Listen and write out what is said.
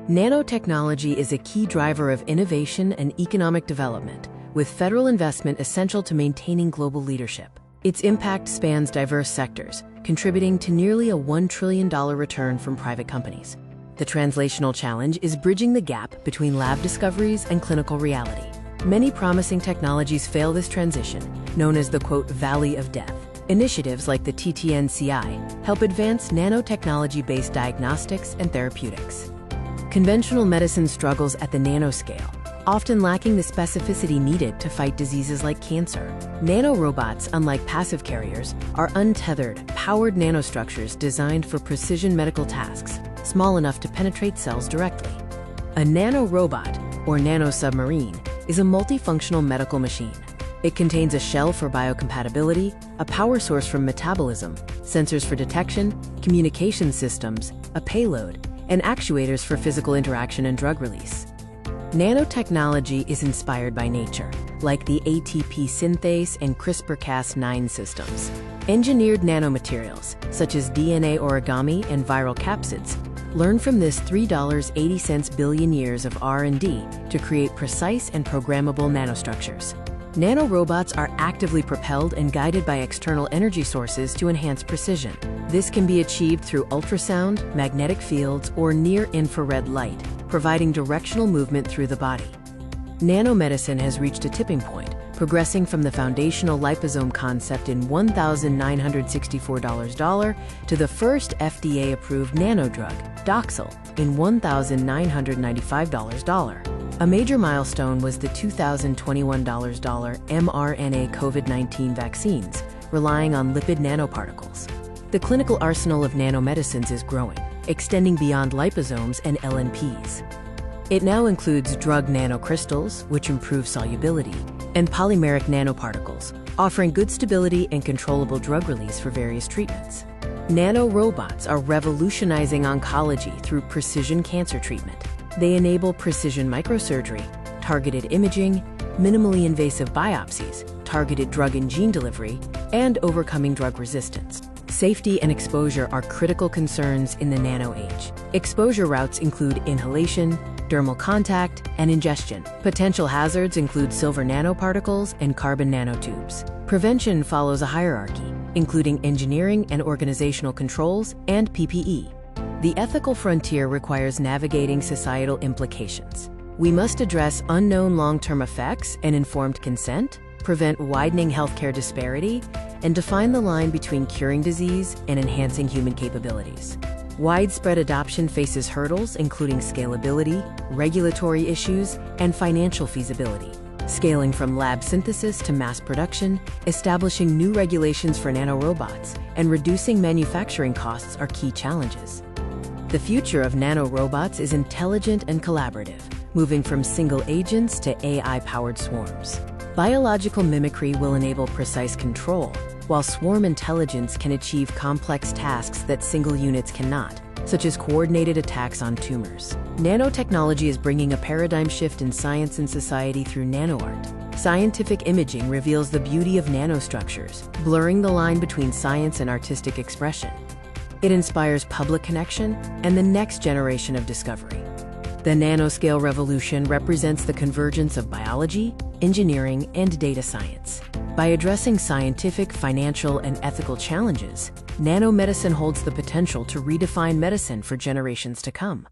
Nanotechnology is a key driver of innovation and economic development, with federal investment essential to maintaining global leadership. Its impact spans diverse sectors, contributing to nearly a $1 trillion return from private companies. The translational challenge is bridging the gap between lab discoveries and clinical reality. Many promising technologies fail this transition, known as the, quote, valley of death. Initiatives like the TTNCI help advance nanotechnology-based diagnostics and therapeutics. Conventional medicine struggles at the nanoscale, often lacking the specificity needed to fight diseases like cancer. Nanorobots, unlike passive carriers, are untethered, powered nanostructures designed for precision medical tasks, small enough to penetrate cells directly. A nanorobot, or nanosubmarine, is a multifunctional medical machine. It contains a shell for biocompatibility, a power source for metabolism, sensors for detection, communication systems, a payload, and actuators for physical interaction and drug release. Nanotechnology is inspired by nature, like the ATP synthase and CRISPR-Cas9 systems. Engineered nanomaterials, such as DNA origami and viral capsids, learn from this $3.80 billion years of R&D to create precise and programmable nanostructures. Nanorobots are actively propelled and guided by external energy sources to enhance precision. This can be achieved through ultrasound, magnetic fields, or near-infrared light, providing directional movement through the body. Nanomedicine has reached a tipping point, progressing from the foundational liposome concept in $1,964 to the first FDA-approved nanodrug, Doxil, in $1,995. A major milestone was the $2021 mRNA COVID-19 vaccines, relying on lipid nanoparticles. The clinical arsenal of nanomedicines is growing, extending beyond liposomes and LNPs. It now includes drug nanocrystals, which improve solubility, and polymeric nanoparticles, offering good stability and controllable drug release for various treatments. Nanorobots are revolutionizing oncology through precision cancer treatment. They enable precision microsurgery, targeted imaging, minimally invasive biopsies, targeted drug and gene delivery, and overcoming drug resistance. Safety and exposure are critical concerns in the nano age. Exposure routes include inhalation, dermal contact, and ingestion. Potential hazards include silver nanoparticles and carbon nanotubes. Prevention follows a hierarchy, including engineering and organizational controls and PPE. The ethical frontier requires navigating societal implications. We must address unknown long-term effects and informed consent, prevent widening healthcare disparity, and define the line between curing disease and enhancing human capabilities. Widespread adoption faces hurdles including scalability, regulatory issues, and financial feasibility. Scaling from lab synthesis to mass production, establishing new regulations for nanorobots, and reducing manufacturing costs are key challenges. The future of nanorobots is intelligent and collaborative, moving from single agents to AI-powered swarms. Biological mimicry will enable precise control, while swarm intelligence can achieve complex tasks that single units cannot, such as coordinated attacks on tumors. Nanotechnology is bringing a paradigm shift in science and society through NanoArt. Scientific imaging reveals the beauty of nanostructures, blurring the line between science and artistic expression. It inspires public connection and the next generation of discovery. The nanoscale revolution represents the convergence of biology, engineering, and data science. By addressing scientific, financial, and ethical challenges, nanomedicine holds the potential to redefine medicine for generations to come.